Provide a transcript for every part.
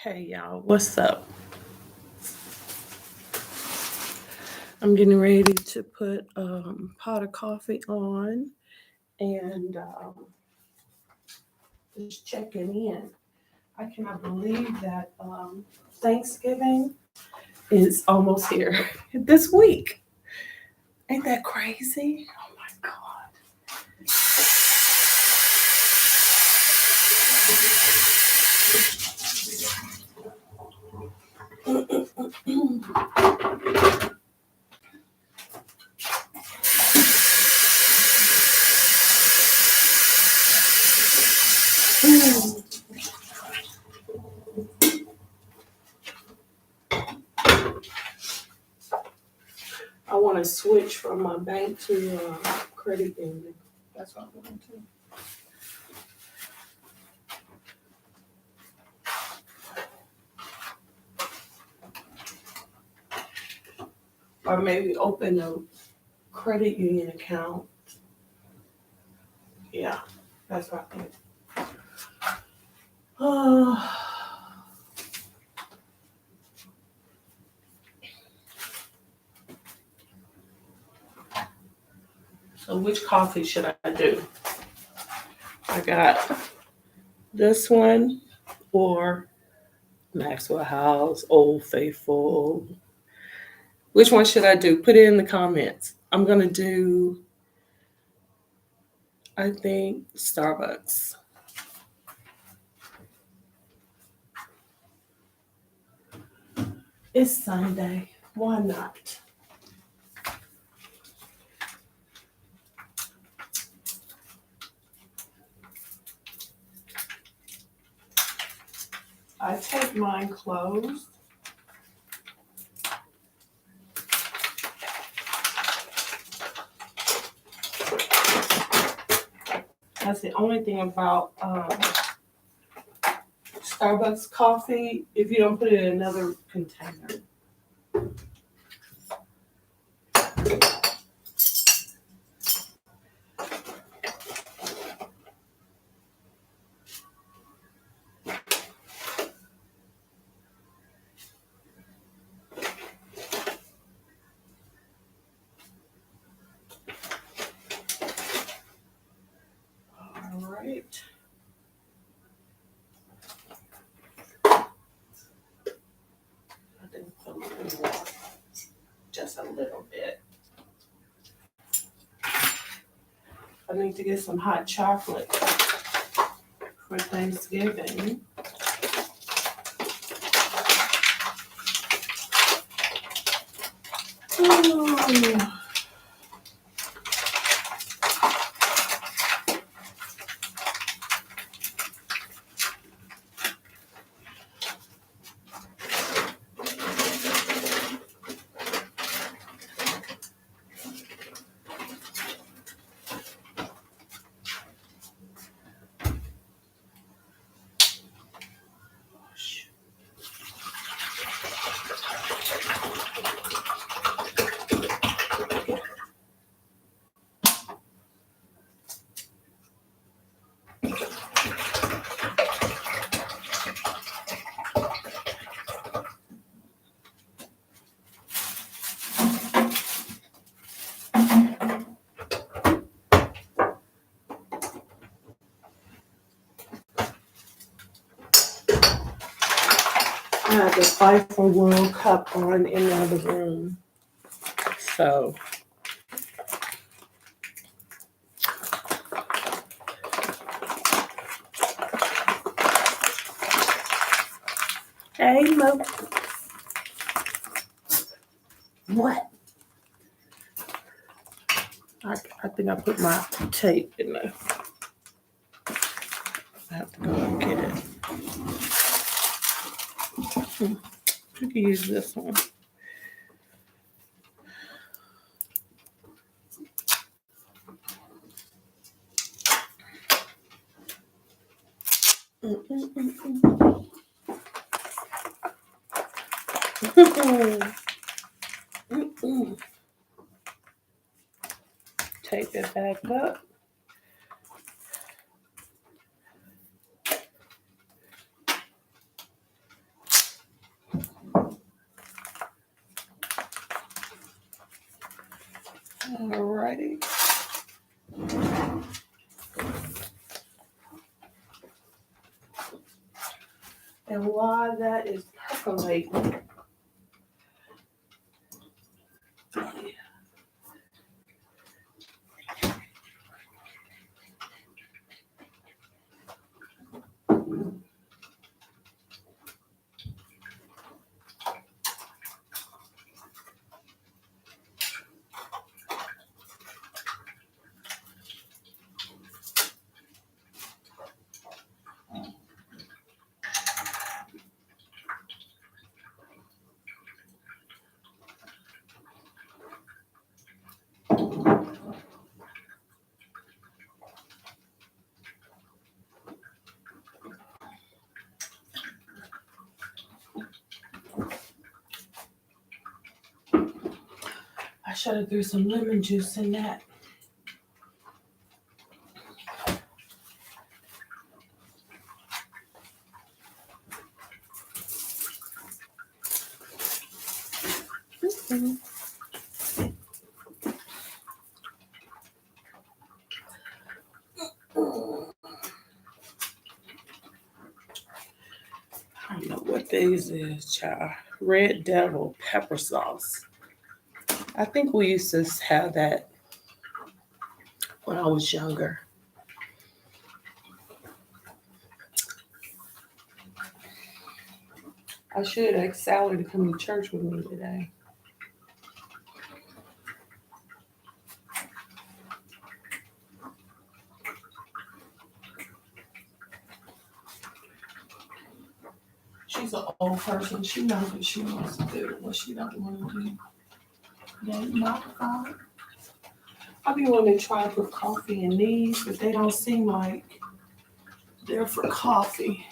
Hey y'all, what's up? I'm getting ready to put pot of coffee on and just checking in. I cannot believe that Thanksgiving is almost here this week. Ain't that crazy? Oh my God. I want to switch from my bank to credit union. That's what I want to. Or maybe open a credit union account. Yeah, that's what I think. So which coffee should I do? I got this one or Maxwell House, Old Faithful. Which one should I do? Put it in the comments. I'm gonna do, I think, Starbucks. It's Sunday. Why not? I take mine closed. That's the only thing about Starbucks coffee, if you don't put it in another container. All right. I think put a little more, just a little bit. I need to get some hot chocolate for Thanksgiving. Oh. I have the FIFA World Cup on in the other room. So hey Mo. What? I think I put my tape in there. I have to go and get it. You can use this one. Tape it back up. Alrighty. And while that is percolating, I should have threw some lemon juice in that. I don't know what these is, child. Red Devil pepper sauce. I think we used to have that when I was younger. I should ask Sally to come to church with me today. She's an old person. She knows what she wants to do, what she don't want to do. That not God. I be wanting to try to put coffee in these, but they don't seem like they're for coffee.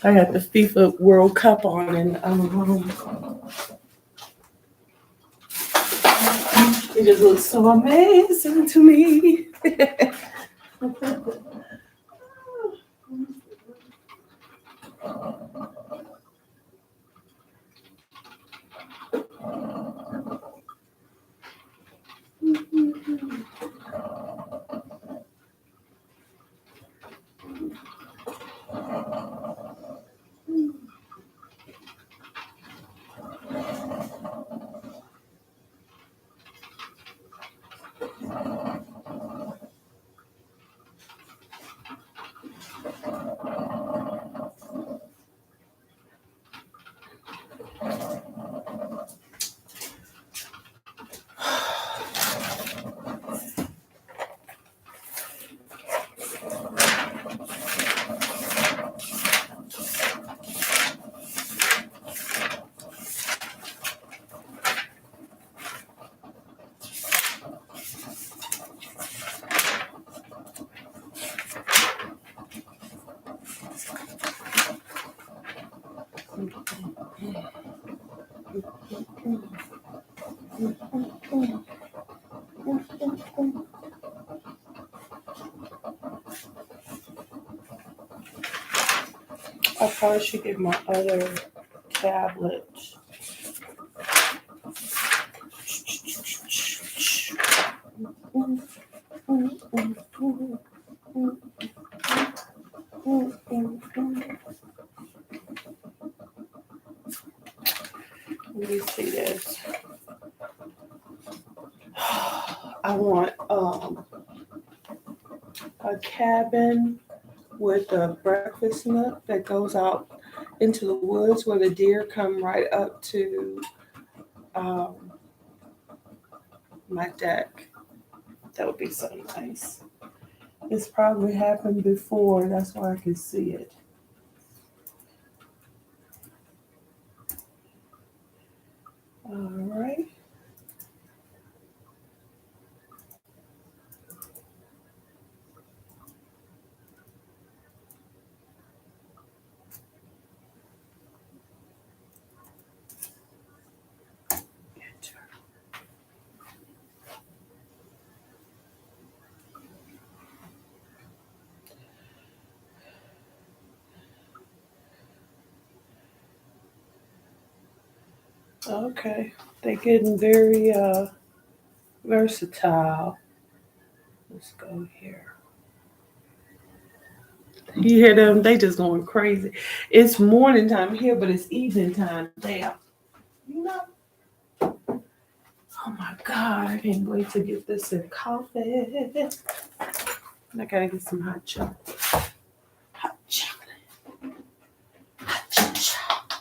I got the FIFA World Cup on in the other room. It just looks so amazing to me. I probably should get my other tablet. Let me see this. I want a cabin with a breakfast nook that goes out into the woods where the deer come right up to um, my deck. That would be so nice. It's probably happened before. That's why I can see it. All right. Okay. They're getting very versatile. Let's go here. You hear them? They just going crazy. It's morning time here, but it's evening time there. You know? Oh my God, I can't wait to get this in coffee. And I gotta get some hot chocolate. Hot chocolate. Hot chocolate.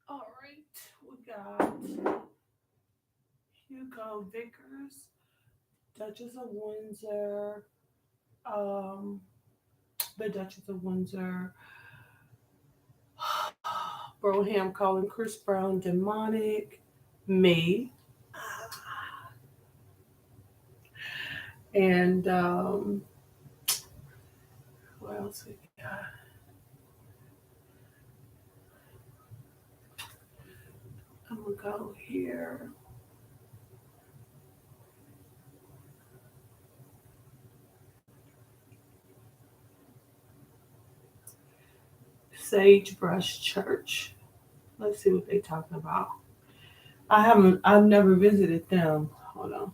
All right, we got Hugo Vickers, Duchess of Windsor, um, the Duchess of Windsor, Broham calling Chris Brown demonic, me, and what else we got? I'm gonna go here. Sagebrush Church. Let's see what they're talking about. I've never visited them. Hold on.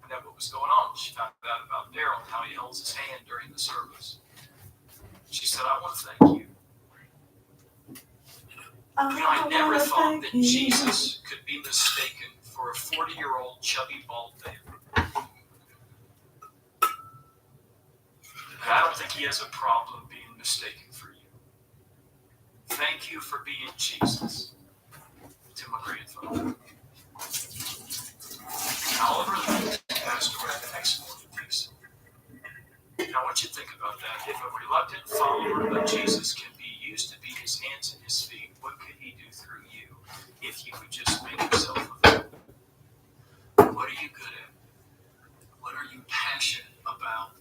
Find out what was going on. She found out about Daryl and how he holds his hand during the service. She said, I want to thank you. I never thought that Jesus could be mistaken for a 40-year-old chubby bald man. But I don't think he has a problem being mistaken for you. Thank you for being Jesus to my grandfather. Oliver Lee passed away. reluctant follower of Jesus can be used to be his hands and his feet, what could he do through you if you would just make yourself available? What are you good at? What are you passionate about?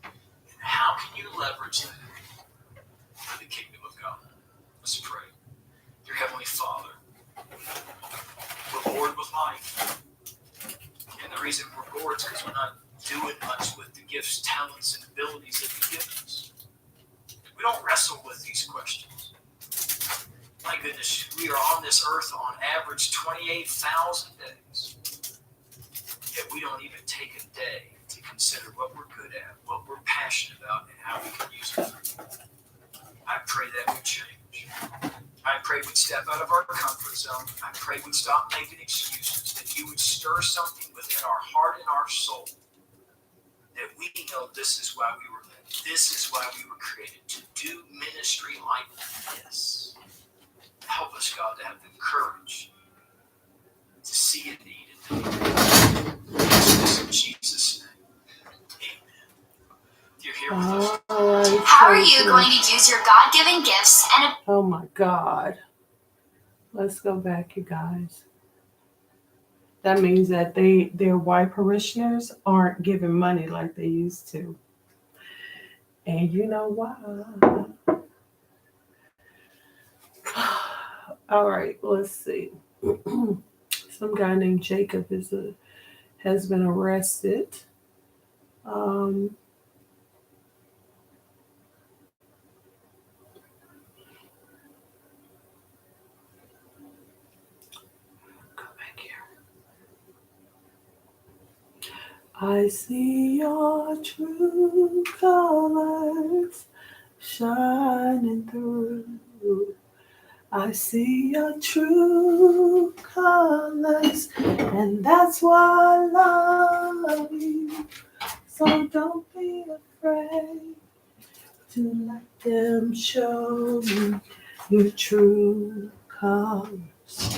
And how can you leverage that for the kingdom of God? Let's pray. Dear Heavenly Father, we're bored with life. And the reason we're bored is because we're not doing much with the gifts, talents, and abilities that you've given us. We don't wrestle with these questions. My goodness, we are on this earth on average 28,000 days. Yet we don't even take a day to consider what we're good at, what we're passionate about, and how we can use it. I pray that would change. I pray we'd step out of our comfort zone. I pray we'd stop making excuses, that you would stir something within our heart and our soul, that we know this is why we were made. This is why we were created, to do ministry like this. Help us, God, to have the courage to see a need and to meet it. In Jesus' name, amen. You're here with us. Right, how are you going to use your God-given gifts and oh my God. Let's go back, you guys. That means that their white parishioners aren't giving money like they used to. And you know why? All right, let's see. Some guy named Jacob has been arrested. Go back here. I see your true colors shining through. I see your true colors, and that's why I love you. So don't be afraid to let them show you your true colors.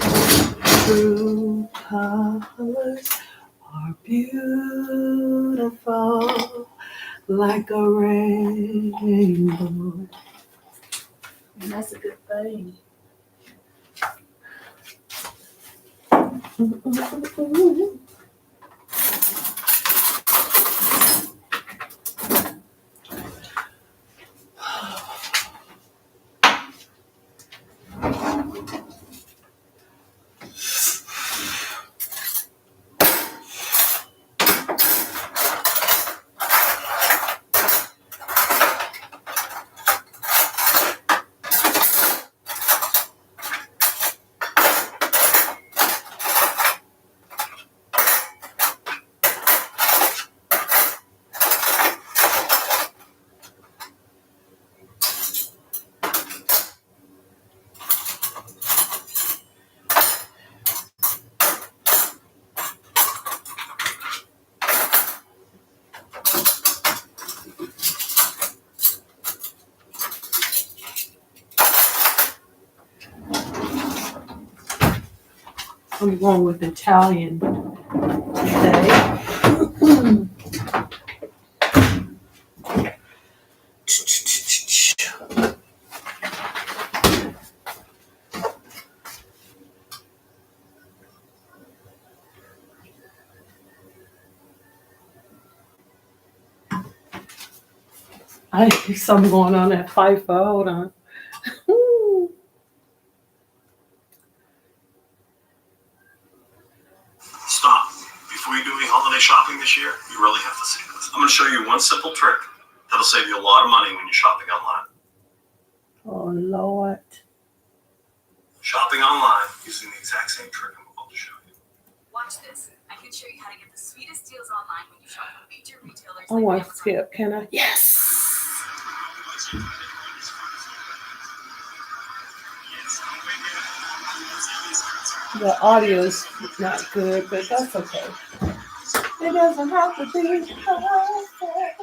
True colors are beautiful, like a rainbow. And that's a good thing. I'm going with Italian today. I hear something going on at FIFA. Hold on. Stop. Before you do any holiday shopping this year, you really have to see this. I'm going to show you one simple trick that'll save you a lot of money when you're shopping online. Oh, Lord. Shopping online using the exact same trick I'm about to show you. watch this. I can show you how to get the sweetest deals online when you shop from major retailers I like want Amazon. to skip. Can I? Yes. The audio's not good, but that's okay. It doesn't have to be perfect.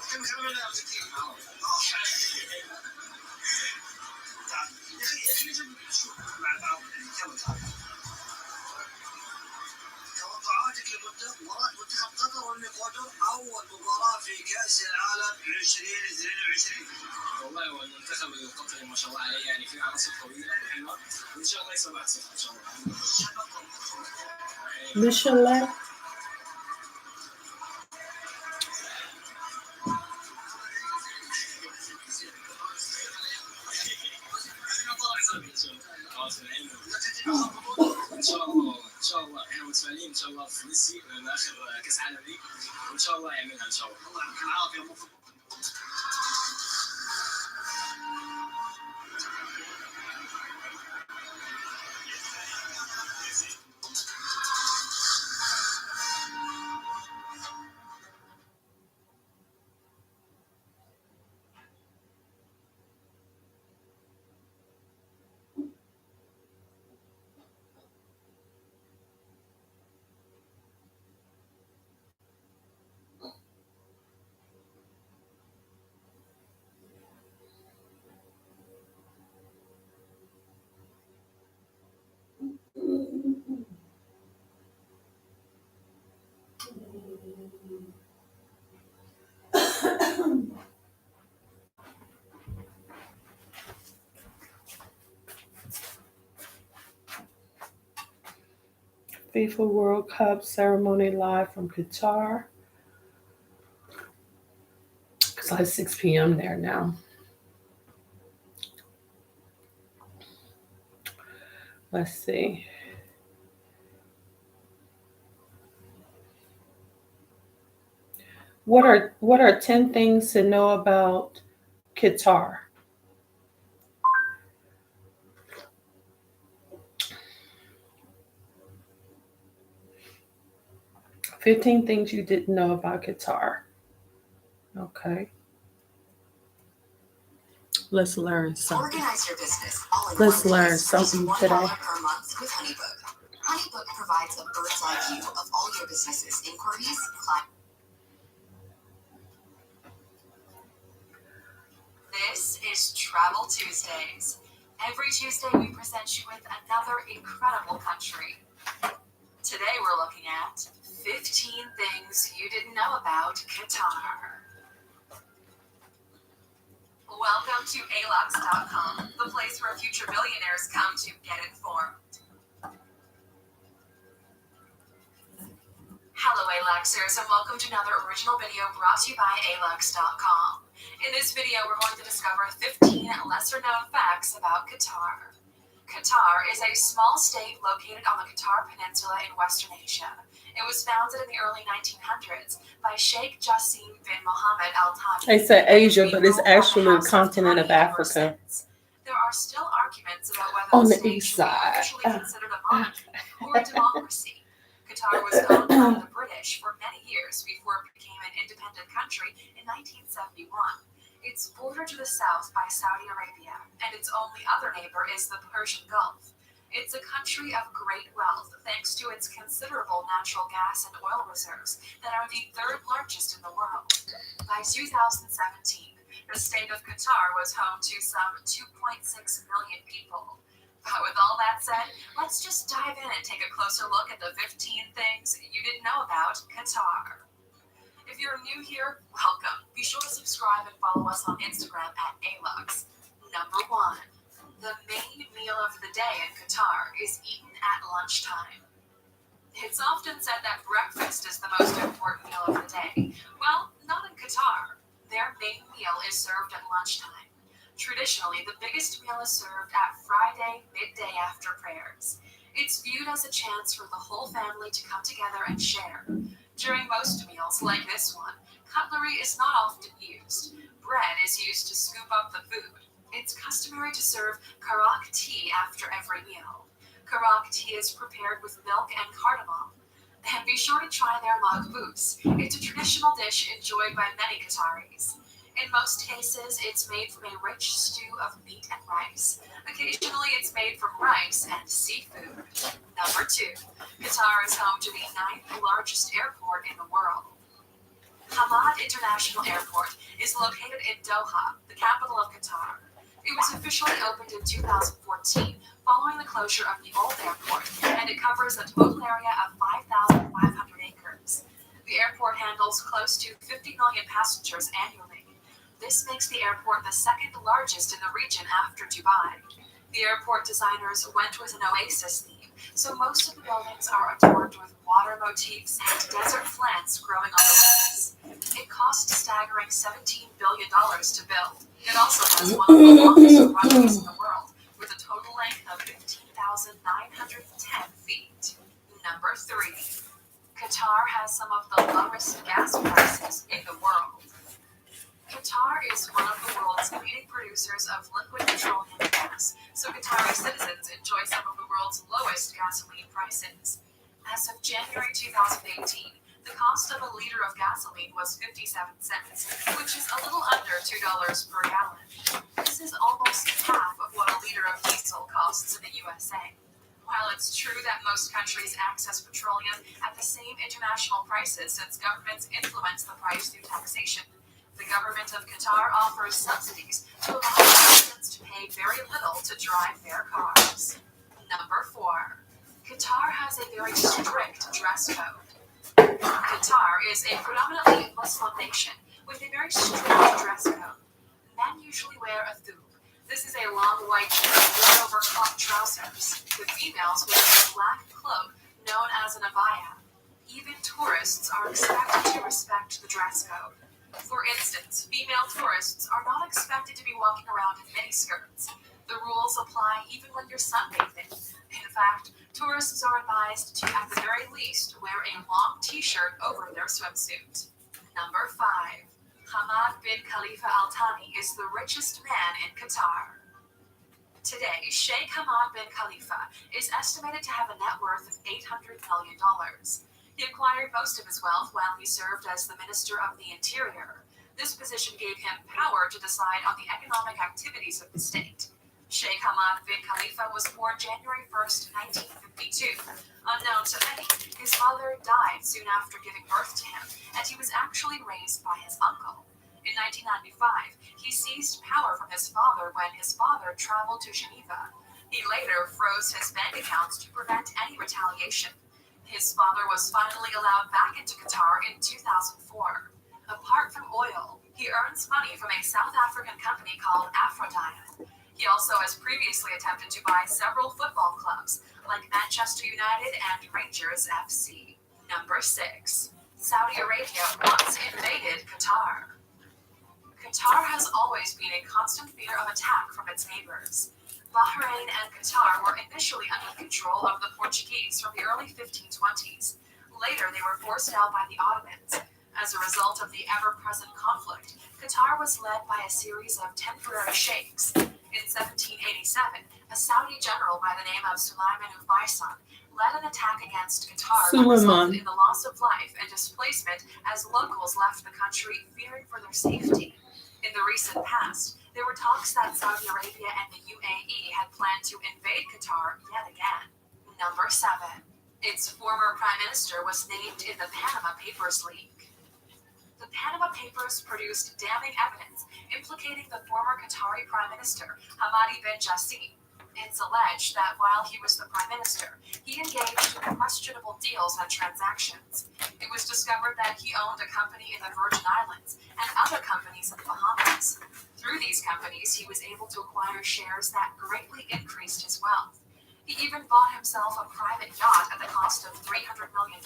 توقعاتك لمباراة منتخب قطر والإكوادور أول مباراة في كأس العالم 2022. والله هو المنتخب القطري ما شاء الله عليه يعني في عناصر قوية وحلوة وإن شاء الله يكسب 1-0 إن شاء الله. Michelin. ان شاء الله احنا متفائلين ان شاء الله في ميسي من اخر كاس عالم لي وان شاء الله يعملها ان شاء الله. الله يعطيك العافيه. FIFA World Cup ceremony live from Qatar. It's like 6 p.m. there now. Let's see. What are 10 things to know about Qatar? "15 things you didn't know about Qatar." Okay. Let's learn something. Organize your business all in Let's one learn place for just something $1 today. per month with HoneyBook. HoneyBook provides a bird's eye view of all your business's inquiries, clients. This is Travel Tuesdays. Every Tuesday we present you with another incredible country. Today we're looking at 15 things you didn't know about Qatar. Welcome to alux.com, the place where future billionaires come to get informed. Hello Aluxers, and welcome to another original video brought to you by alux.com. In this video, we're going to discover 15 lesser-known facts about Qatar. Qatar is a small state located on the Qatar Peninsula in Western Asia. It was founded in the early 1900s by Sheikh Jassim bin Mohammed Al Thani. They say Asia, but it's actually the continent of Africa. There are still arguments about whether On the the state east should be side. officially considered a monarchy or a democracy. Qatar was owned by the British for many years before it became an independent country in 1971. It's bordered to the south by Saudi Arabia, and its only other neighbor is the Persian Gulf. It's a country of great wealth thanks to its considerable natural gas and oil reserves that are the third largest in the world. By 2017, the state of Qatar was home to some 2.6 million people. But with all that said, let's just dive in and take a closer look at the 15 things you didn't know about Qatar. If you're new here, welcome. Be sure to subscribe and follow us on Instagram at Alux. Number 1. The main meal of the day in Qatar is eaten at lunchtime. It's often said that breakfast is the most important meal of the day. Well, not in Qatar. Their main meal is served at lunchtime. Traditionally, the biggest meal is served at Friday, midday after prayers. It's viewed as a chance for the whole family to come together and share. During most meals, like this one, cutlery is not often used. Bread is used to scoop up the food. It's customary to serve karak tea after every meal. Karak tea is prepared with milk and cardamom. And be sure to try their maghbous. It's a traditional dish enjoyed by many Qataris. In most cases, it's made from a rich stew of meat and rice. Occasionally, it's made from rice and seafood. Number 2. Qatar is home to the 9th largest airport in the world. Hamad International Airport is located in Doha, the capital of Qatar. It was officially opened in 2014 following the closure of the old airport, and it covers a total area of 5,500 acres. The airport handles close to 50 million passengers annually. This makes the airport the second largest in the region after Dubai. The airport designers went with an oasis theme, so most of the buildings are adorned with water motifs and desert plants growing on the roofs. It cost a staggering $17 billion to build. It also has one of the longest runways in the world, with a total length of 15,910 feet. Number 3. Qatar has some of the lowest gas prices in the world. Qatar is one of the world's leading producers of liquid petroleum gas, so Qatari citizens enjoy some of the world's lowest gasoline prices. As of January 2018, the cost of a liter of gasoline was 57 cents, which is a little under $2 per gallon. This is almost half of what a liter of diesel costs in the USA. While it's true that most countries access petroleum at the same international prices since governments influence the price through taxation, the government of Qatar offers subsidies to allow citizens to pay very little to drive their cars. Number 4. Qatar has a very strict dress code. Qatar is a predominantly Muslim nation with a very strict dress code. Men usually wear a thoub. This is a long white shirt worn over cloth trousers, with females wearing a black cloak known as an abaya. Even tourists are expected to respect the dress code. For instance, female tourists are not expected to be walking around in miniskirts. The rules apply even when you're sunbathing. In fact, tourists are advised to, at the very least, wear a long t-shirt over their swimsuit. Number 5. Hamad bin Khalifa Al Thani is the richest man in Qatar. Today, Sheikh Hamad bin Khalifa is estimated to have a net worth of $800 million. He acquired most of his wealth while he served as the Minister of the Interior. This position gave him power to decide on the economic activities of the state. Sheikh Hamad bin Khalifa was born January 1st, 1952. Unknown to many, his mother died soon after giving birth to him, and he was actually raised by his uncle. In 1995, he seized power from his father when his father traveled to Geneva. He later froze his bank accounts to prevent any retaliation. His father was finally allowed back into Qatar in 2004. Apart from oil, he earns money from a South African company called Aphrodite. He also has previously attempted to buy several football clubs, like Manchester United and Rangers FC. Number 6. Saudi Arabia once invaded Qatar. Qatar has always been in constant fear of attack from its neighbors. Bahrain and Qatar were initially under the control of the Portuguese from the early 1520s. Later, they were forced out by the Ottomans. As a result of the ever-present conflict, Qatar was led by a series of temporary sheikhs. In 1787, a Saudi general by the name of Sulaiman Faisal led an attack against Qatar that resulted in the loss of life and displacement as locals left the country fearing for their safety. In the recent past, there were talks that Saudi Arabia and the UAE had planned to invade Qatar yet again. Number 7. Its former prime minister was named in the Panama Papers leak. The Panama Papers produced damning evidence implicating the former Qatari prime minister, Hamadi bin Jassim. It's alleged that while he was the prime minister, he engaged in questionable deals and transactions. It was discovered that he owned a company in the Virgin Islands and other companies in the Bahamas. Through these companies, he was able to acquire shares that greatly increased his wealth. He even bought himself a private yacht at the cost of $300 million.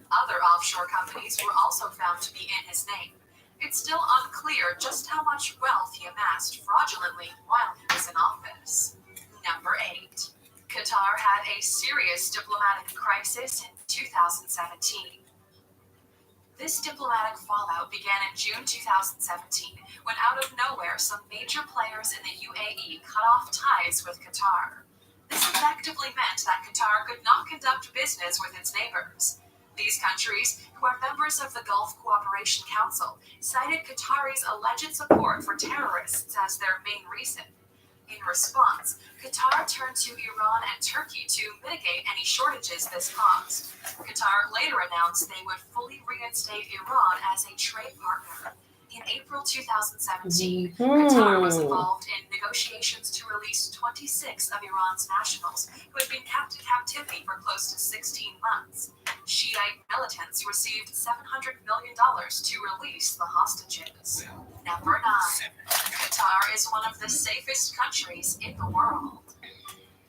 Other offshore companies were also found to be in his name. It's still unclear just how much wealth he amassed fraudulently while he was in office. Number 8. Qatar had a serious diplomatic crisis in 2017. This diplomatic fallout began in June 2017, when out of nowhere some major players in the UAE cut off ties with Qatar. This effectively meant that Qatar could not conduct business with its neighbors. These countries, who are members of the Gulf Cooperation Council, cited Qatari's alleged support for terrorists as their main reason. In response, Qatar turned to Iran and Turkey to mitigate any shortages this caused. Qatar later announced they would fully reinstate Iran as a trade partner. In April 2017, Qatar was involved in negotiations to release 26 of Iran's nationals who had been kept in captivity for close to 16 months. Shiite militants received $700 million to release the hostages. Number 9. Qatar is one of the safest countries in the world.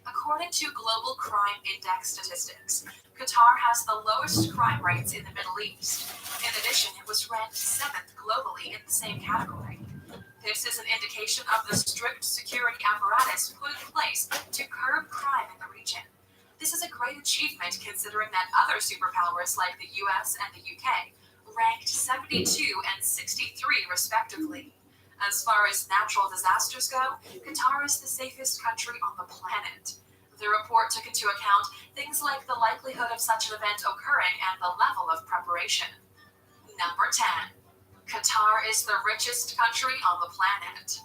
According to Global Crime Index statistics, Qatar has the lowest crime rates in the Middle East. In addition, it was ranked 7th globally in the same category. This is an indication of the strict security apparatus put in place to curb crime in the region. This is a great achievement considering that other superpowers like the US and the UK ranked 72 and 63 respectively. As far as natural disasters go, Qatar is the safest country on the planet. The report took into account things like the likelihood of such an event occurring and the level of preparation. Number 10. Qatar is the richest country on the planet.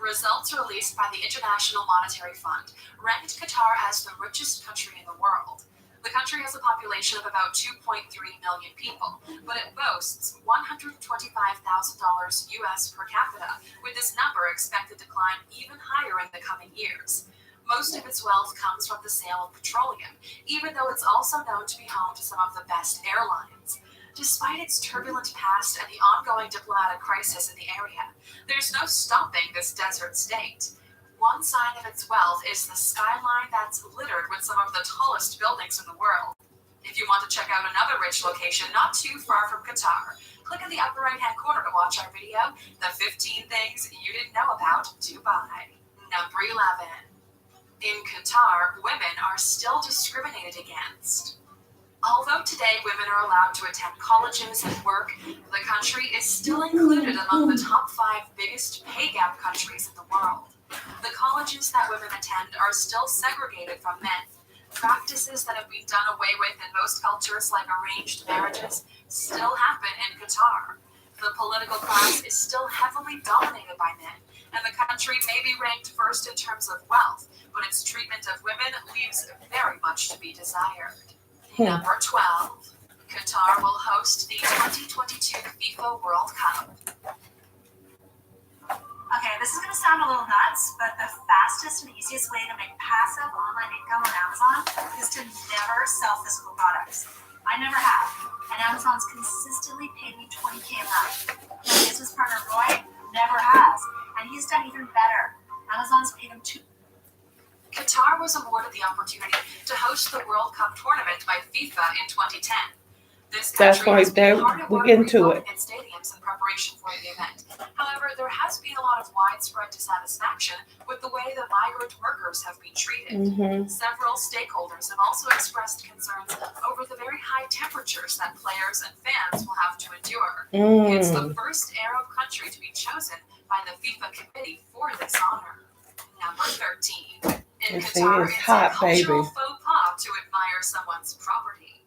Results released by the International Monetary Fund ranked Qatar as the richest country in the world. The country has a population of about 2.3 million people, but it boasts $125,000 US per capita, with this number expected to climb even higher in the coming years. Most of its wealth comes from the sale of petroleum, even though it's also known to be home to some of the best airlines. Despite its turbulent past and the ongoing diplomatic crisis in the area, there's no stopping this desert state. One sign of its wealth is the skyline that's littered with some of the tallest buildings in the world. If you want to check out another rich location not too far from Qatar, click in the upper right-hand corner to watch our video, The 15 Things You Didn't Know About Dubai. Number 11. In Qatar, women are still discriminated against. Although today women are allowed to attend colleges and work, the country is still included among the top 5 biggest pay gap countries in the world. The colleges that women attend are still segregated from men. Practices that have been done away with in most cultures, like arranged marriages, still happen in Qatar. The political class is still heavily dominated by men, and the country may be ranked first in terms of wealth, but its treatment of women leaves very much to be desired. Number 12. Qatar will host the 2022 FIFA World Cup. Okay, this is going to sound a little nuts, but the fastest and easiest way to make passive online income on Amazon is to never sell physical products. I never have, and Amazon's consistently paid me $20K a month. My business partner Roy never has, and he's done even better. Amazon's paid him Qatar was awarded the opportunity to host the World Cup tournament by FIFA in 2010. This country has been hard at work remodeling its stadiums in preparation for the event. However, there has been a lot of widespread dissatisfaction with the way the migrant workers have been treated. Several stakeholders have also expressed concerns over the very high temperatures that players and fans will have to endure. It's the first Arab country to be chosen by the FIFA committee for this honor. Number 13. In Qatar, it's a cultural faux pas to admire someone's property.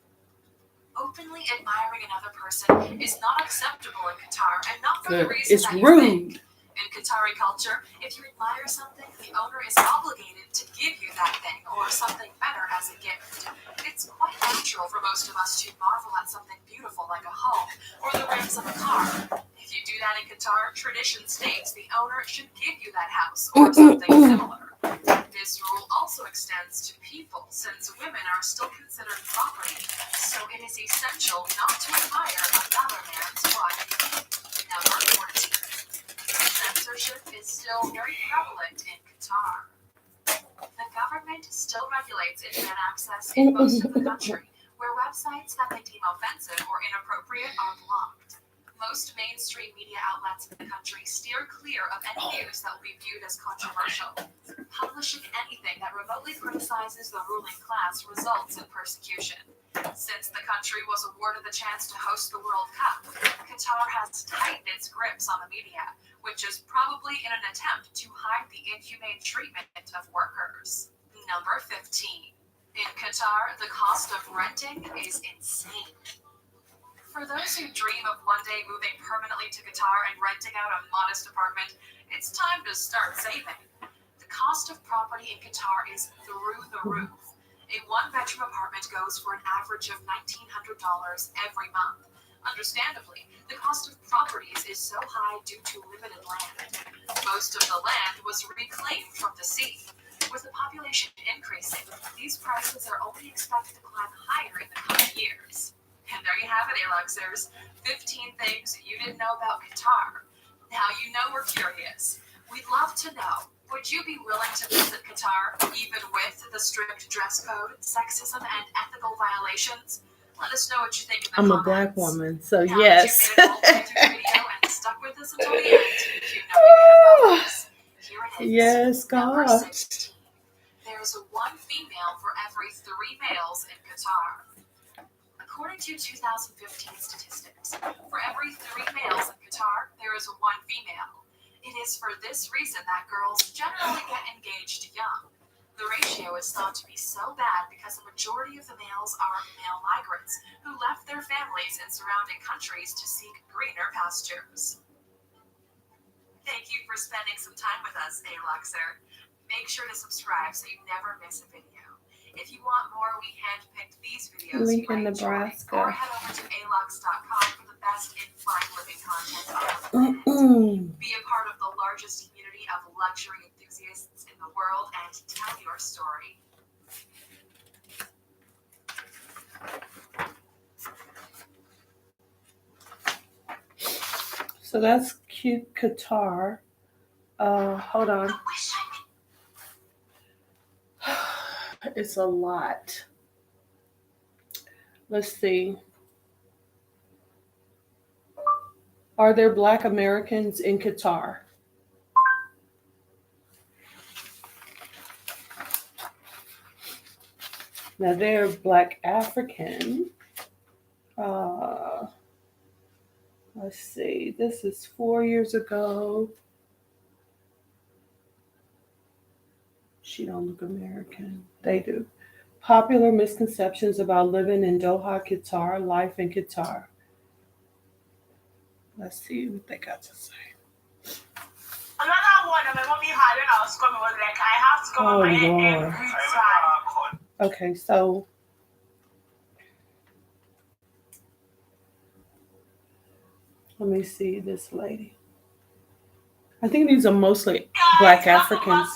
Openly admiring another person is not acceptable in Qatar, and not for the reason that you think. In Qatari culture, if you admire something, the owner is obligated to give you that thing or something better as a gift. It's quite natural for most of us to marvel at something beautiful like a home or the rims of a car. If you do that in Qatar, tradition states the owner should give you that house or something similar. This rule also extends to people, since women are still considered property, so it is essential not to admire another man's wife. Number 14. Censorship is still very prevalent in Qatar. The government still regulates internet access in most of the country, where websites that they deem offensive or inappropriate are blocked. Most mainstream media outlets in the country steer clear of any news that will be viewed as controversial. Publishing anything that remotely criticizes the ruling class results in persecution. Since the country was awarded the chance to host the World Cup, Qatar has tightened its grips on the media, which is probably in an attempt to hide the inhumane treatment of workers. Number 15. In Qatar, the cost of renting is insane. For those who dream of one day moving permanently to Qatar and renting out a modest apartment, it's time to start saving. The cost of property in Qatar is through the roof. A one-bedroom apartment goes for an average of $1,900 every month. Understandably, the cost of properties is so high due to limited land. Most of the land was reclaimed from the sea. With the population increasing, these prices are only expected to climb higher in the coming years. And there you have it, Alexers. 15 things you didn't know about Qatar. Now you know we're curious. We'd love to know, would you be willing to visit Qatar, even with the strict dress code, sexism, and ethical violations? Let us know what you think in the I'm comments. a black woman, so Now yes. that you've made it all the way through the video and stuck with us until the end, you know you can vote. Here it is. Yes, Number God. 16. There's one female for every 3 males in Qatar. According to 2015 statistics, for every 3 males in Qatar, there is 1 female. It is for this reason that girls generally get engaged young. The ratio is thought to be so bad because the majority of the males are male migrants who left their families in surrounding countries to seek greener pastures. Thank you for spending some time with us, Aluxer. Make sure to subscribe so you never miss a video. If you want more, we handpicked these videos Link you in might enjoy. Nebraska. Or head over to alux.com for the best in fine living content on the planet. Be a part of the largest community of luxury enthusiasts in the world and tell your story. So that's cute Qatar. Hold on. It's a lot. Let's see. Are there Black Americans in Qatar? Now they're Black African. Let's see. This is 4 years ago. She don't look American. They do. Popular misconceptions about living in Doha, Qatar, life in Qatar. Let's see what they got to say. Another one that my mommy had when I was coming was like, I have to come on my hair every time. Okay, so let me see this lady. I think these are mostly Black Africans.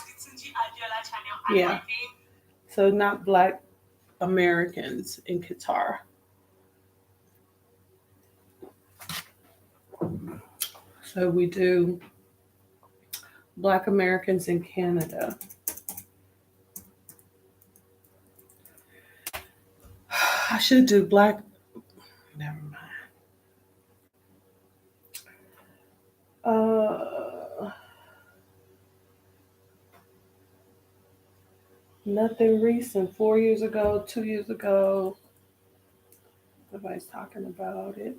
Yeah. So not Black Americans in Qatar. So we do Black Americans in Canada. I should do Black. Never mind. Nothing recent. 4 years ago, 2 years ago. Nobody's talking about it.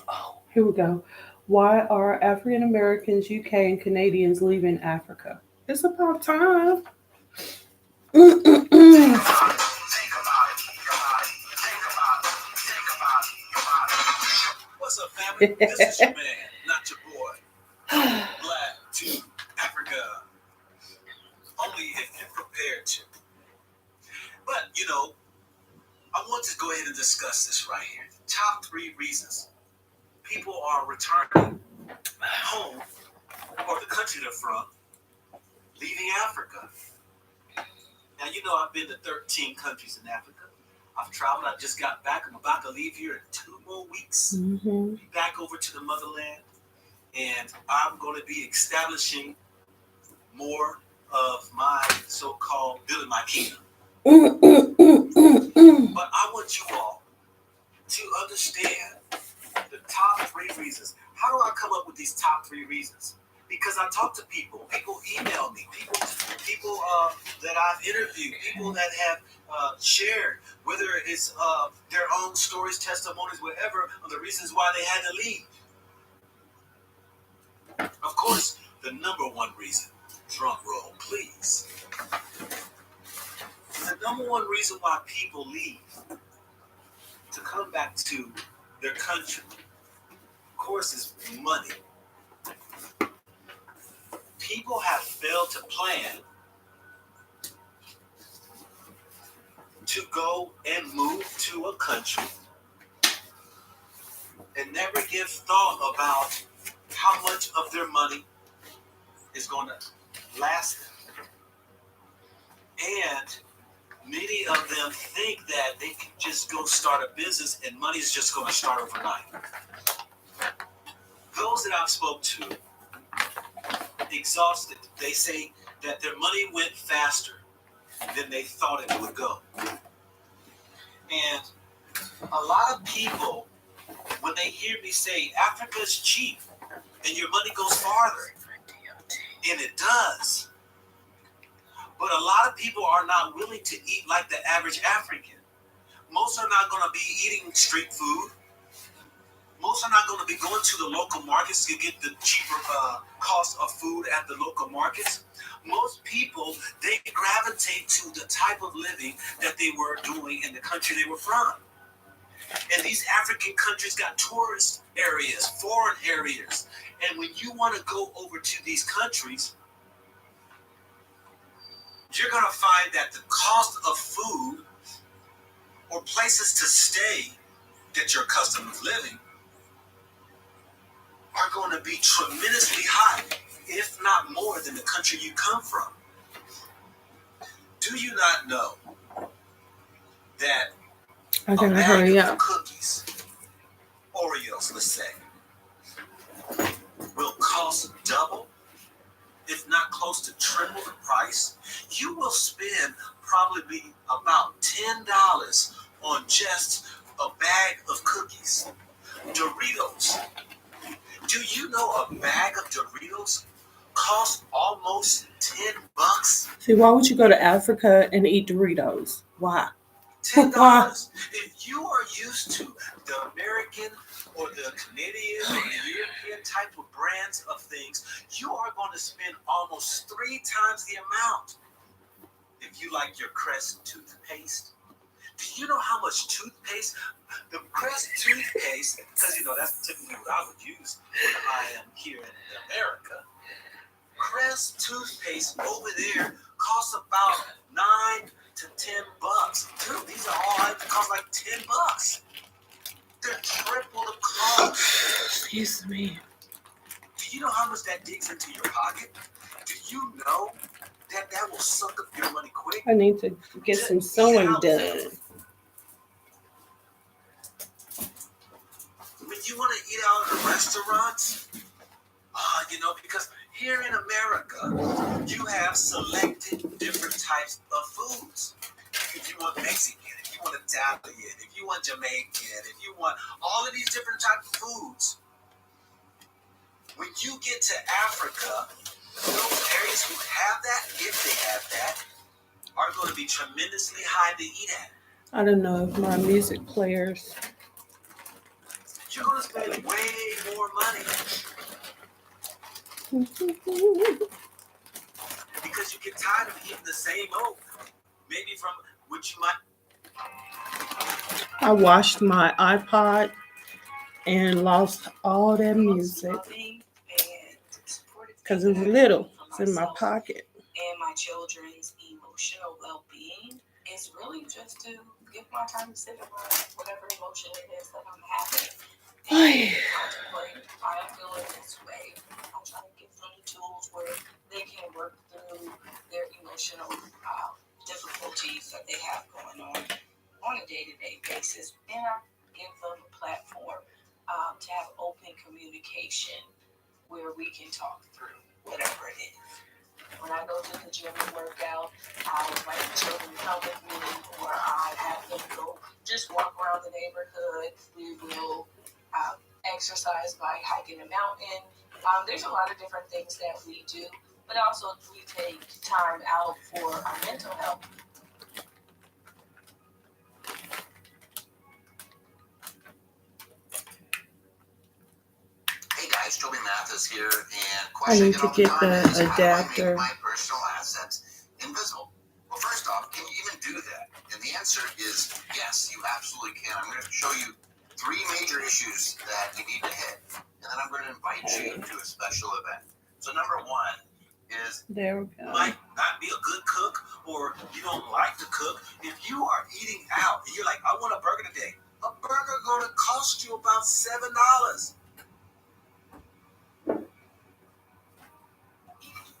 Oh, here we go. Why are African Americans, UK, and Canadians leaving Africa? It's about time. What's up, family? This is your man, not your boy. Black to Africa. Only if you're prepared to. But, I want to go ahead and discuss this right here. The top 3 reasons people are returning home or the country they're from, leaving Africa. Now, I've been to 13 countries in Africa. I've traveled. I just got back. I'm about to leave here in 2 more weeks. Mm-hmm. Be back over to the motherland. And I'm going to be establishing more of my so-called building my kingdom. But I want you all to understand the top 3 reasons. How do I come up with these top 3 reasons? Because I talk to people email me, people that I've interviewed, people that have shared, whether it's their own stories, testimonies, whatever, on the reasons why they had to leave. Of course, the number 1 reason, drum roll, please. The number 1 reason why people leave to come back to their country, of course, is money. people have failed to plan to go and move to a country and never give thought about how much of their money is going to last them. And many of them think that they can just go start a business and money is just going to start overnight. Those that I've spoke to, exhausted, they say that their money went faster than they thought it would go. And a lot of people, when they hear me say Africa's cheap and your money goes farther, and it does, but a lot of people are not willing to eat like the average African. Most are not going to be eating street food. Most are not going to be going to the local markets to get the cheaper cost of food at the local markets. Most people, they gravitate to the type of living that they were doing in the country they were from. And these African countries got tourist areas, foreign areas. And when you want to go over to these countries, you're going to find that the cost of food or places to stay that you're accustomed to living are going to be tremendously high, if not more than the country you come from. Do you not know that I a gotta bag hurry of up. cookies, Oreos, let's say, will cost double, if not close to triple the price? You will spend probably about $10 on just a bag of cookies. Doritos. Do you know a bag of Doritos costs almost $10? See, why would you go to Africa and eat Doritos? Why? $10. If you are used to the American or the Canadian or the European type of brands of things, you are going to spend almost 3 times the amount. If you like your Crest toothpaste, do you know how much toothpaste? The Crest toothpaste, because you know that's typically what I would use when I am here in America. Crest toothpaste over there costs about $9 to $10. Dude, these are all items that cost like $10. They're triple the cost. Excuse me. Do you know how much that digs into your pocket? Do you know that that will suck up your money quick? I need to get some sewing done. When you want to eat out at the restaurants, because here in America, you have selected different types of foods. If you want Mexican, if you want Italian, if you want Jamaican, if you want all of these different types of foods. When you get to Africa, those areas who have that, if they have that, are going to be tremendously high to eat at. I don't know if my music players. You're going to spend way more money because you get tired of eating the same old. Maybe from which you might. I washed my iPod and lost all that music because it was little. It's in my pocket. And my children's emotional well-being is really just to give my time to sit around whatever emotion it is that I'm having. And contemplate why I'm feeling this way. I'm trying to give them the tools where they can work through their emotional difficulties that they have going on a day-to-day basis. And I give them a platform to have open communication where we can talk through whatever it is. When I go to the gym and work out, I invite the children to come with me, or I have them go just walk around the neighborhood. We will exercise by hiking a mountain. There's a lot of different things that we do, but also we take time out for our mental health. Hey guys, Joby Mathis here, and I question need to get the adapter. my personal assets invisible. Well, first off, can you even do that? And the answer is yes, you absolutely can. I'm going to show you 3 major issues that you need to hit, and then I'm going to invite you to a special event. So number 1 is There we go. might not be a good cook, or you don't like to cook. If you are eating out and you're like, I want a burger today, a burger going to cost you about $7.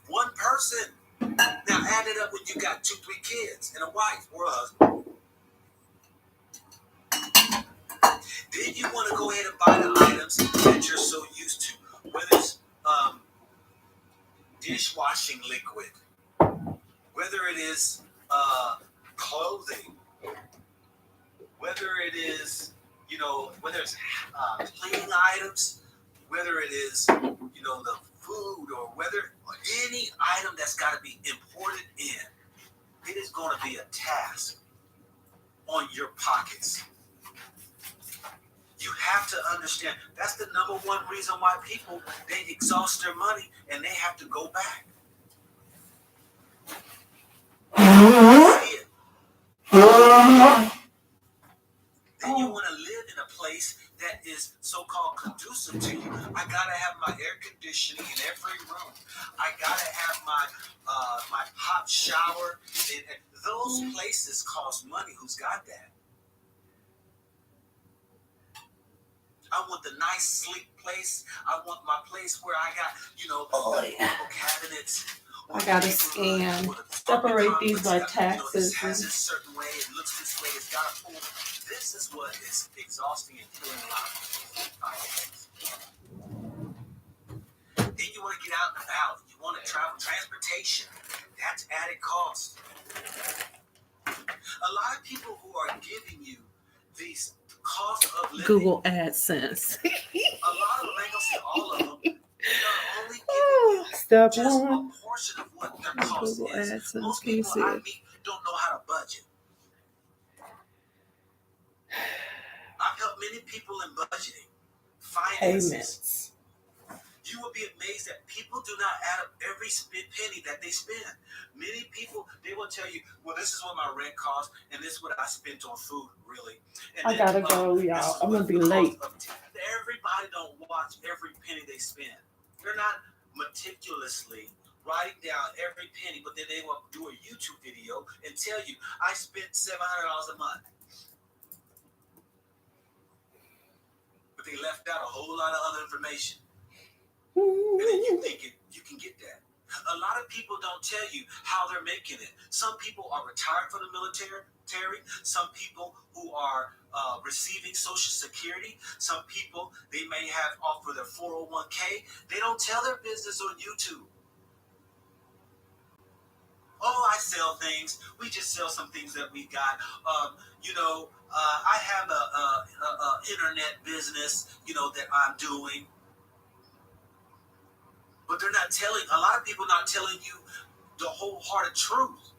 One person. Now add it up when you got 2, 3 kids and a wife or a husband. Then you want to go ahead and buy the items that you're so used to, whether it's dishwashing liquid, whether it is clothing, whether it is, whether it's cleaning items, whether it is, the food, or whether any item that's got to be imported in, it is going to be a task on your pockets. You have to understand that's the number one reason why people, they exhaust their money and they have to go back. See it. Then you want to live in a place that is so-called conducive to you. I gotta have my air conditioning in every room. I gotta have my hot shower. And those places cost money. Who's got that? I want the nice, sleek place. I want my place where I got, cabinets. I gotta scan, separate these by taxes. This has a certain way. It looks this way. It's got a pool. This is what is exhausting and killing a lot of people. Then you want to get out and about. You want to travel. Transportation. That's added cost. A lot of people who are giving you these cost of living. Google AdSense. A lot of them, ain't gonna say all of them. They're only giving you Step just one. a portion of what their cost Google is. AdSense. Most Can you people see I it? meet don't know how to budget. I've helped many people in budgeting, finances. Payments. You will be amazed that people do not add up every penny that they spend. Many people, they will tell you, well, this is what my rent costs, and this is what I spent on food, really. And I gotta go, y'all. I'm gonna be late. Everybody don't watch every penny they spend. They're not meticulously writing down every penny, but then they will do a YouTube video and tell you, I spent $700 a month. But they left out a whole lot of other information. And then you think you can get that. A lot of people don't tell you how they're making it. Some people are retired from the military. Some people who are receiving Social Security. Some people, they may have off for their 401k. They don't tell their business on YouTube. Oh, I sell things. We just sell some things that we got. I have a internet business, that I'm doing. But they're not telling, a lot of people not telling you the wholehearted truth.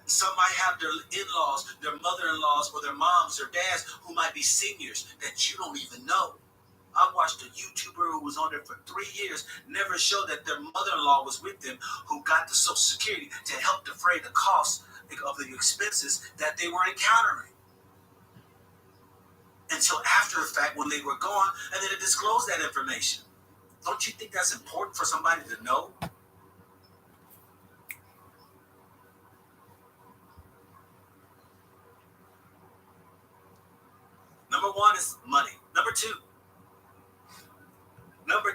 Some might have their in-laws, their mother-in-laws, or their moms, their dads, who might be seniors that you don't even know. I watched a YouTuber who was on there for 3 years, never showed that their mother-in-law was with them, who got the Social Security to help defray the cost of the expenses that they were encountering. Until after the fact, when they were gone, and then they disclosed that information. Don't you think that's important for somebody to know? Number one is money. Number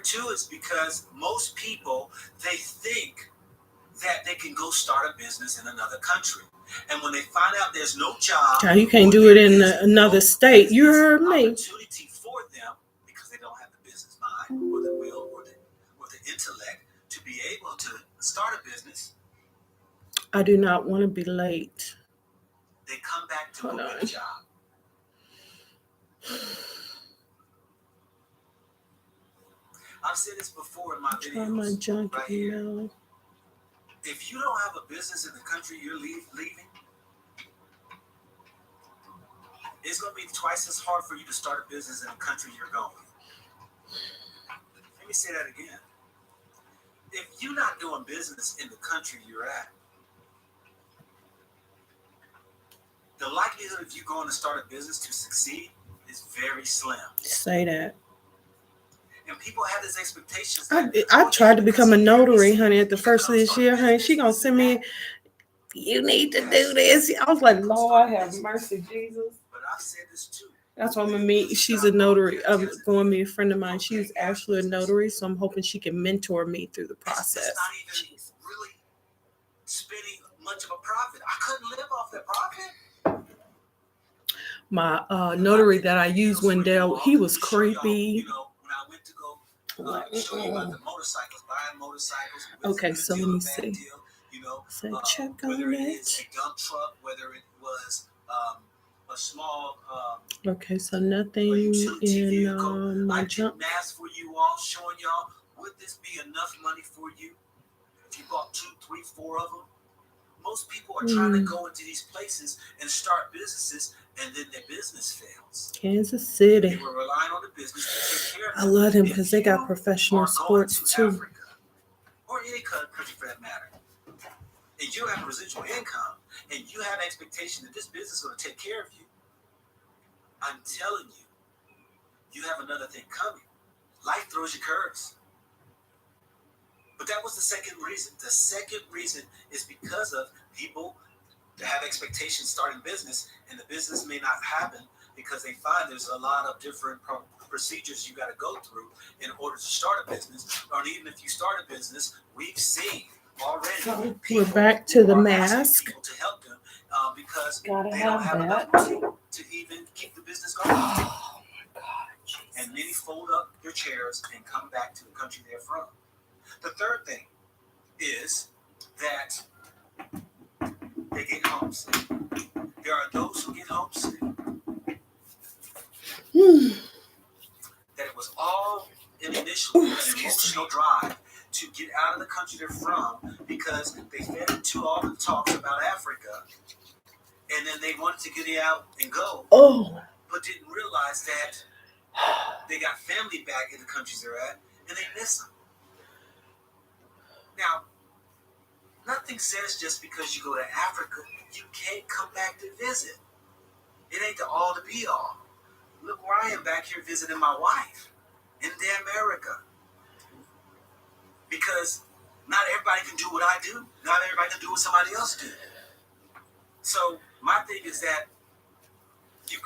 two is because most people, they think that they can go start a business in another country. And when they find out there's no job, You can't do it in another state. You heard me. Opportunity for them, because they don't have the business mind or the will or the intellect to be able to start a business. I do not want to be late. They come back to a good job. I've said this before in my videos. Try my junk right email. Here. If you don't have a business in the country you're leaving, it's going to be twice as hard for you to start a business in the country you're going. Let me say that again. If you're not doing business in the country you're at, the likelihood of you going to start a business to succeed is very slim. Say that. And people have these expectations. I tried to become a notary, honey, at the first of this year, honey. She gonna send me, you need to do this. I was like, Lord have mercy, Jesus. But I've said this too. That's why I'm gonna meet. She's a notary. Going to be a friend of mine. She's actually a notary, so I'm hoping she can mentor me through the process. It's not even really spending much of a profit. I couldn't live off that profit. My notary that I used, Wendell, he was creepy. When I went to go show you about the motorcycles, buying motorcycles. Okay, so let me see. So check on whether it it. is a dump truck, whether it was a small Okay, so nothing in my junk. I did math for you all, showing y'all, would this be enough money for you if you bought 2, 3, 4 of them? Most people are trying to go into these places and start businesses, and then their business fails. Kansas City. They were relying on the business to take care of them. I love them because they got professional sports too. Africa, or any country for that matter, and you have residual income, and you have an expectation that this business is going to take care of you, I'm telling you, you have another thing coming. Life throws you curves. But that was the second reason. The second reason is because of people that have expectations starting business, and the business may not happen because they find there's a lot of different procedures you got to go through in order to start a business. Or even if you start a business, we've seen already. So we're back to the mask. People to help them because Gotta they don't have that. enough money to even keep the business going. Oh my God, Jesus. And many fold up their chairs and come back to the country they're from. The third thing is that they get homesick. There are those who get homesick. That it was all initially an emotional drive to get out of the country they're from because they fed into all the talks about Africa, and then they wanted to get out and go, but didn't realize that they got family back in the countries they're at, and they miss them. Now, nothing says just because you go to Africa, you can't come back to visit. It ain't the all to be all. Look where I am back here visiting my wife in damn America. Because not everybody can do what I do. Not everybody can do what somebody else do. So my thing is that you're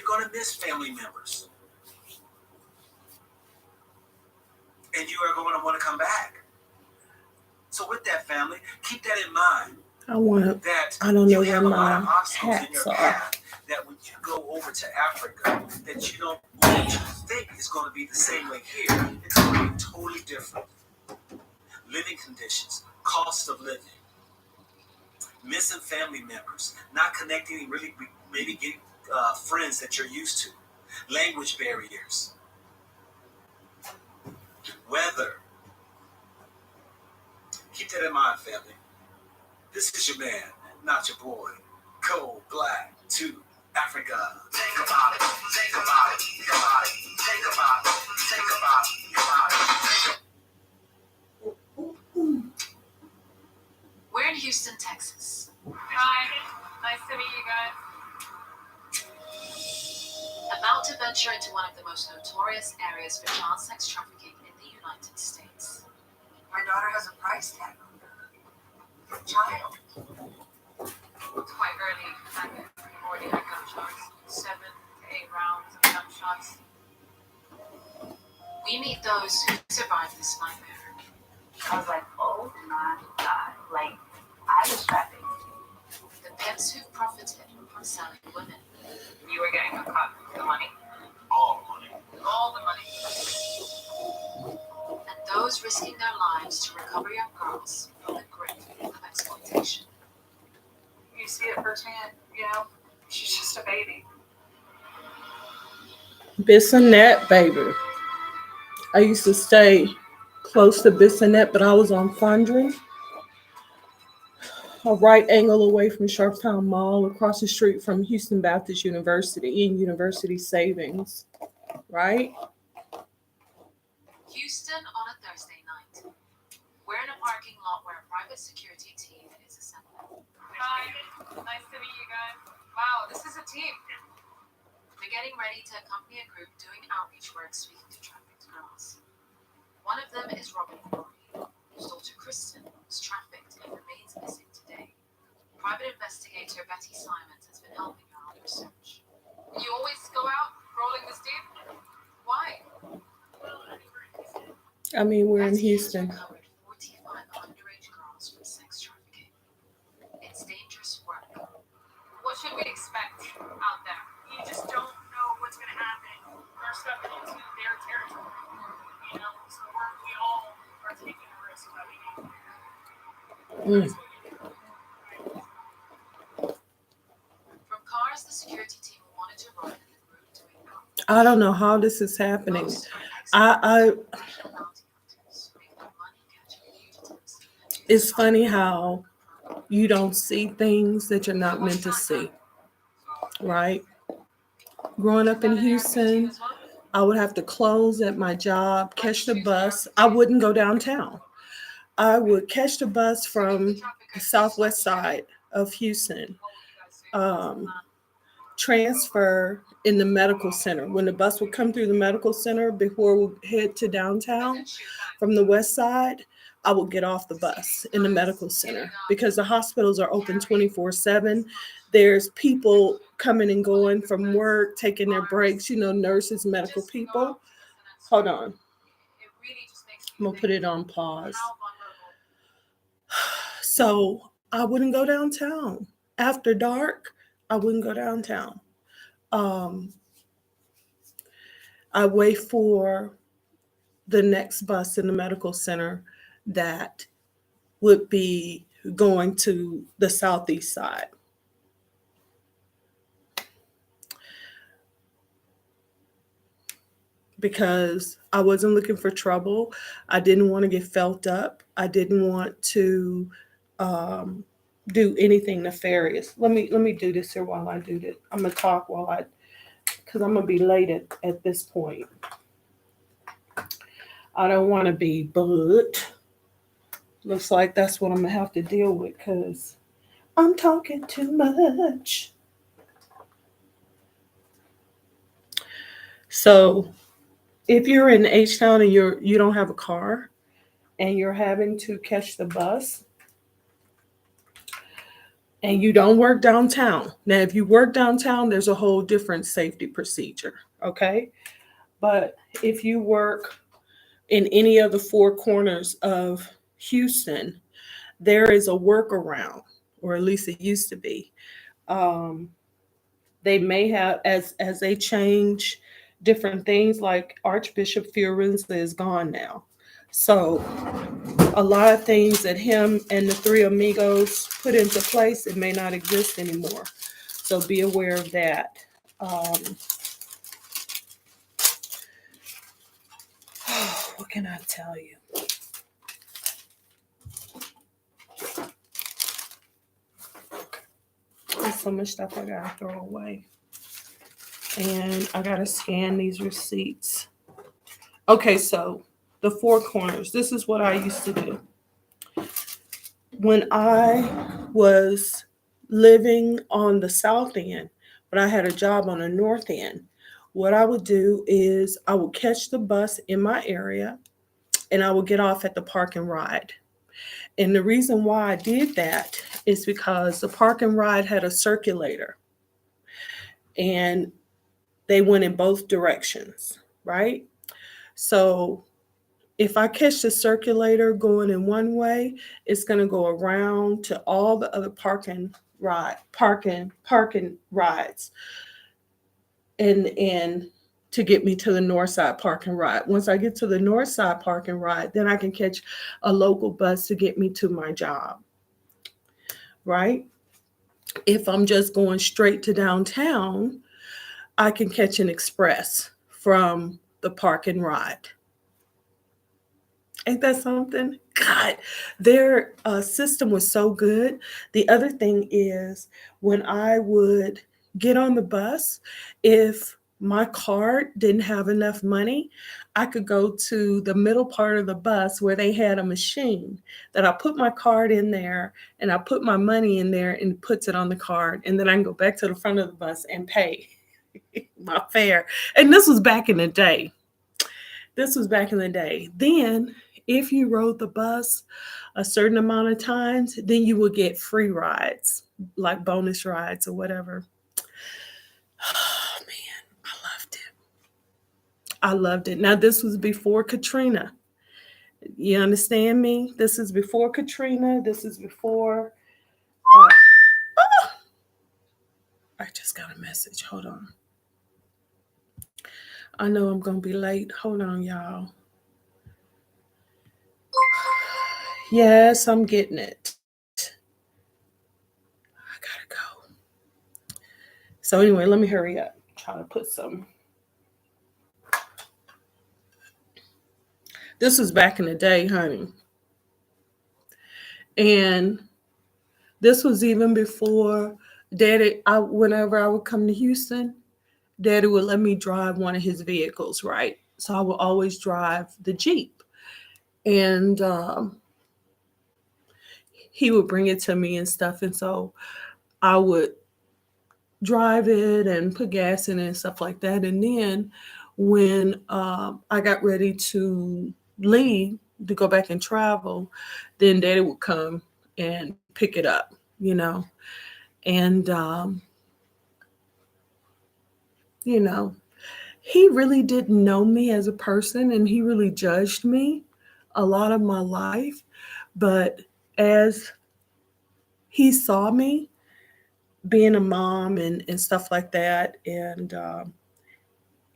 going to miss family members. And you are going to want to come back. So with that, family, keep that in mind. I don't know where my hats are. That when you go over to Africa, that you don't what you think is going to be the same way here. It's going to be totally different. Living conditions, cost of living, missing family members, not connecting and really maybe getting friends that you're used to, language barriers, weather. Keep that in mind, family. This is your man, not your boy. Go black to Africa. Think about it. Think about it. Think about it. Think about it. Think about it. Think about it. We're in Houston, Texas. Hi, nice to meet you guys. About to venture into one of the most notorious areas for child sex trafficking in the United States. My daughter has a price tag on her. Child. It's quite early. We've already had gunshots. 7 to 8 rounds of gunshots. We meet those who survived this nightmare. I was like, oh my God. Like, I was trafficked. The pimps who profited from selling women. You were getting a cut of the money. All money. All the money. And those risking their lives to recover young girls from the grip of exploitation. You see it firsthand, she's just a baby. Bissonnette, baby. I used to stay close to Bissonnette, but I was on Fondren, a right angle away from Sharpstown Mall, across the street from Houston Baptist University and University Savings, right? Houston on a Thursday night. We're in a parking lot where a private security team is assembled. Hi, nice to meet you guys. Wow, this is a team. They're getting ready to accompany a group doing outreach work speaking to trafficked girls. One of them is Robin Corey, whose daughter Kristen was trafficked and remains missing today. Private investigator Betty Simons has been helping her on research. You always go out rolling this deep? Why? I mean, we're in Betty has Houston. recovered 45 underage girls from sex trafficking. It's dangerous work. What should we expect out there? You just don't know what's going to happen. We're stepping into their territory. You know, so we all are taking a risk by being Mm. From cars, the security team will monitor Robin and the group doing that. I don't know how this is happening. Most are I professional bounty hunters, making money catching fugitives. it's funny how you don't see things that you're not meant to see, right? Growing up in Houston, I would have to close at my job, catch the bus. I wouldn't go downtown. I would catch the bus from the southwest side of Houston, transfer in the medical center. When the bus would come through the medical center before we head to downtown from the west side, I would get off the bus in the medical center because the hospitals are open 24/7. There's people coming and going from work, taking their breaks, nurses, medical people. Hold on. I'm going to put it on pause. So I wouldn't go downtown. After dark, I wouldn't go downtown. I wait for the next bus in the medical center that would be going to the southeast side. Because I wasn't looking for trouble. I didn't want to get felt up. I didn't want to do anything nefarious. Let me do this here while I do this. I'm gonna talk because I'm gonna be late at this point. I don't want to be, but looks like that's what I'm gonna have to deal with because I'm talking too much. So if you're in H-Town and you don't have a car and you're having to catch the bus and you don't work downtown. Now, if you work downtown, there's a whole different safety procedure, okay? But if you work in any of the four corners of Houston, there is a workaround, or at least it used to be. They may have, as they change different things, like Archbishop Fiorenza is gone now. So a lot of things that him and the three amigos put into place, it may not exist anymore. So be aware of that. What can I tell you? There's so much stuff I gotta throw away. And I gotta scan these receipts. Okay, so the four corners. This is what I used to do. When I was living on the south end, but I had a job on the north end, what I would do is I would catch the bus in my area and I would get off at the park and ride. And the reason why I did that is because the park and ride had a circulator and they went in both directions, right? So if I catch the circulator going in one way, it's going to go around to all the other parking rides and to get me to the north side park and ride. Once I get to the north side park and ride, then I can catch a local bus to get me to my job, right? If I'm just going straight to downtown, I can catch an express from the park and ride. Ain't that something? God, their system was so good. The other thing is when I would get on the bus, if my card didn't have enough money, I could go to the middle part of the bus where they had a machine that I put my card in there and I put my money in there and it puts it on the card. And then I can go back to the front of the bus and pay my fare. And this was back in the day. This was back in the day. Then, if you rode the bus a certain amount of times, then you would get free rides, like bonus rides or whatever. Oh man, I loved it. I loved it. Now, this was before Katrina. You understand me? This is before Katrina. This is before. Uh, oh, I just got a message. Hold on. I know I'm going to be late. Hold on, y'all. Yes, I'm getting it. I gotta go. So anyway, let me hurry up. Try to put some. This was back in the day, honey. And this was even before Daddy. Whenever I would come to Houston, Daddy would let me drive one of his vehicles, right? So I would always drive the Jeep, and he would bring it to me and stuff. And so I would drive it and put gas in it and stuff like that. And then when I got ready to leave to go back and travel, then Daddy would come and pick it up, you know. And you know, he really didn't know me as a person, and he really judged me a lot of my life. But as he saw me being a mom and stuff like that, and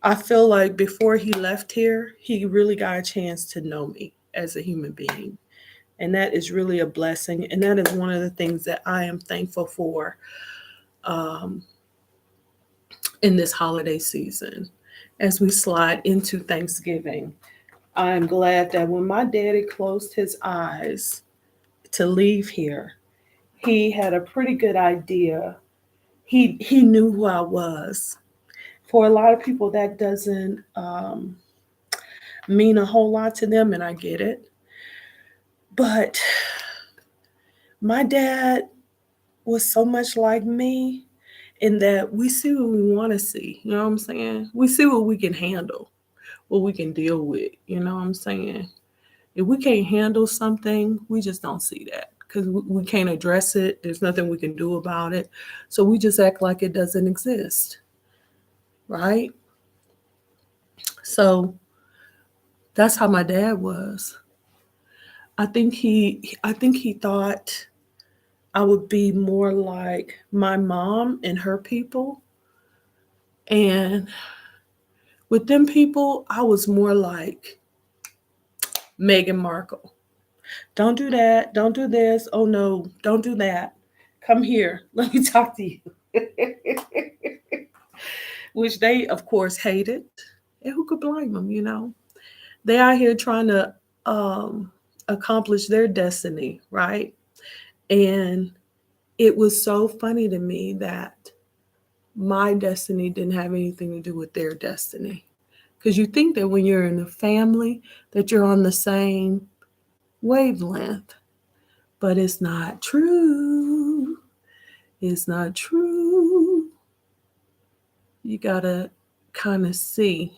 I feel like before he left here, he really got a chance to know me as a human being. And that is really a blessing. And that is one of the things that I am thankful for um, in this holiday season. As we slide into Thanksgiving, I'm glad that when my daddy closed his eyes to leave here, he had a pretty good idea. He knew who I was. For a lot of people, that doesn't mean a whole lot to them, and I get it. But my dad was so much like me in that we see what we want to see. You know what I'm saying? We see what we can handle, what we can deal with. You know what I'm saying? If we can't handle something, we just don't see that because we can't address it. There's nothing we can do about it. So we just act like it doesn't exist, right? So that's how my dad was. I think he thought I would be more like my mom and her people. And with them people, I was more like Meghan Markle. Don't do that. Don't do this. Oh no, don't do that. Come here. Let me talk to you. Which they, of course, hated. And who could blame them, you know? They out here trying to um, accomplish their destiny, right? And it was so funny to me that my destiny didn't have anything to do with their destiny. Because you think that when you're in a family that you're on the same wavelength, but it's not true. It's not true. You gotta kind of see,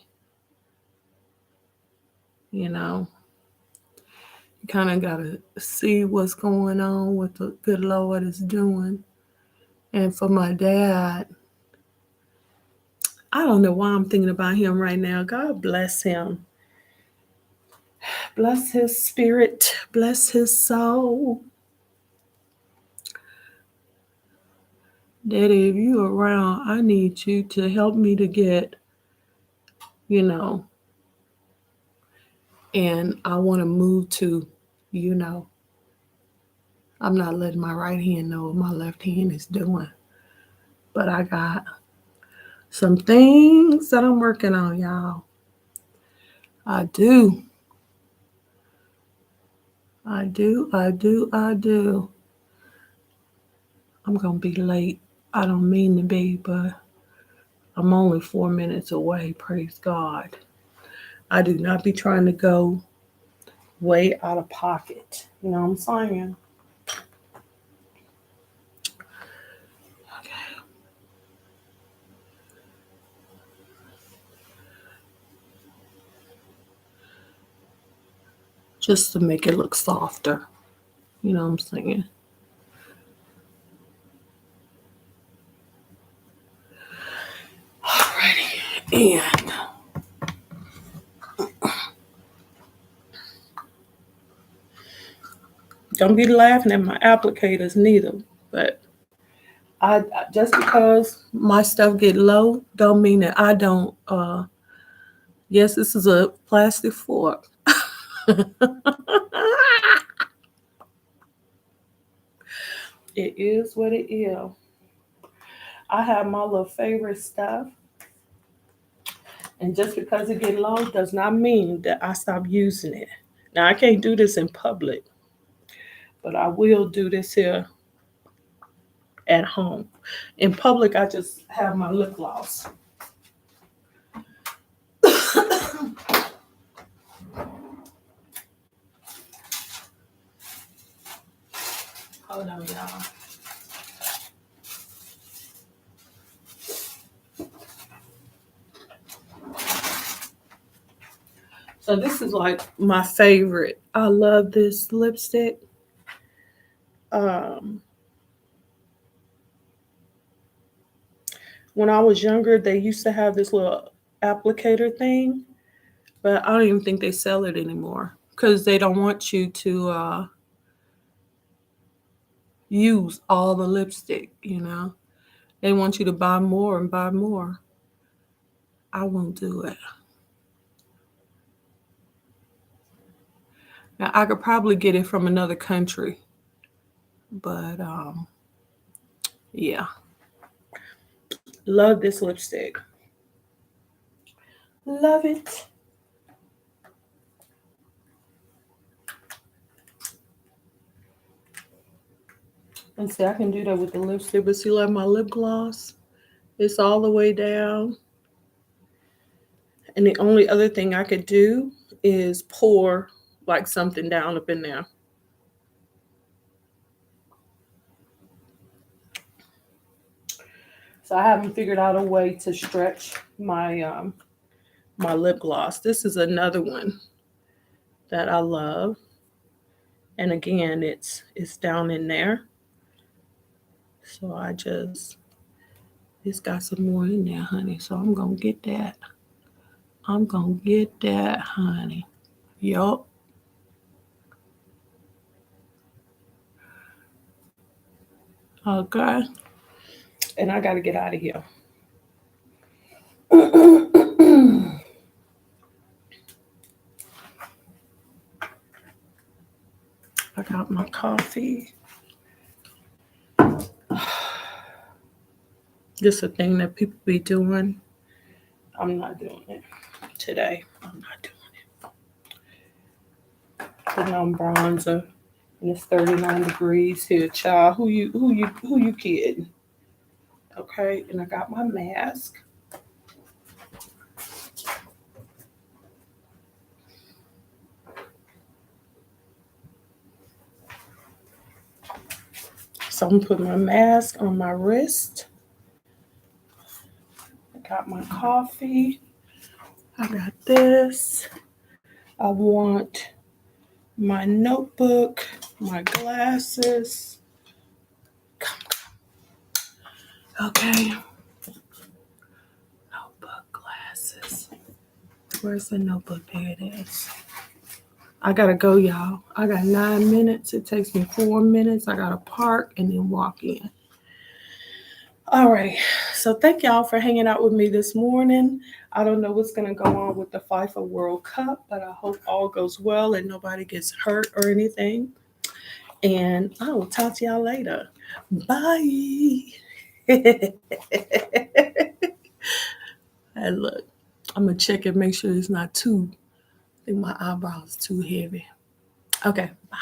you know, you kind of gotta see what's going on, what the good Lord is doing. And for my dad, I don't know why I'm thinking about him right now. God bless him. Bless his spirit. Bless his soul. Daddy, if you around, I need you to help me to get, you know, and I want to move to, you know, I'm not letting my right hand know what my left hand is doing. But I got some things that I'm working on, y'all. I do. I do. I do. I do. I'm going to be late. I don't mean to be, but I'm only 4 minutes away. Praise God. I do not be trying to go way out of pocket. You know what I'm saying? Okay. just to make it look softer. You know what I'm saying? Alrighty, and don't be laughing at my applicators neither. But I just because my stuff get low, don't mean that I don't. Yes, this is a plastic fork. It is what it is. I have my little favorite stuff, and just because it get low does not mean that I stop using it. Now I can't do this in public, but I will do this here at home. In public, I just have my lip gloss. Hold on, y'all. So this is like my favorite. I love this lipstick. Um, when I was younger, they used to have this little applicator thing, but I don't even think they sell it anymore because they don't want you to use all the lipstick, you know. They want you to buy more and buy more. I won't do it. Now I could probably get it from another country, but yeah. Love this lipstick. Love it. And see, I can do that with the lipstick, but see, like my lip gloss, it's all the way down. And the only other thing I could do is pour like something down up in there. So I haven't figured out a way to stretch my my lip gloss. This is another one that I love. And again, it's down in there. So it's got some more in there, honey. So I'm gonna get that. I'm gonna get that, honey. Yup. Okay. And I gotta get out of here. I got my coffee. This is a thing that people be doing. I'm not doing it today. I'm not doing it. Putting on bronzer, and it's 39 degrees here, child. Who you kidding? Okay, and I got my mask. So I'm putting my mask on my wrist. I got my coffee. I got this. I want my notebook, my glasses. Come. Okay. Notebook, glasses. Where's the notebook? There it is. I gotta go, y'all. I got 9 minutes. It takes me 4 minutes. I gotta park and then walk in. All right. So thank y'all for hanging out with me this morning. I don't know what's gonna go on with the FIFA World Cup, but I hope all goes well and nobody gets hurt or anything. And I will talk to y'all later. Bye. And look, I'm gonna check and make sure it's not too. I think my eyebrows too heavy. Okay, bye.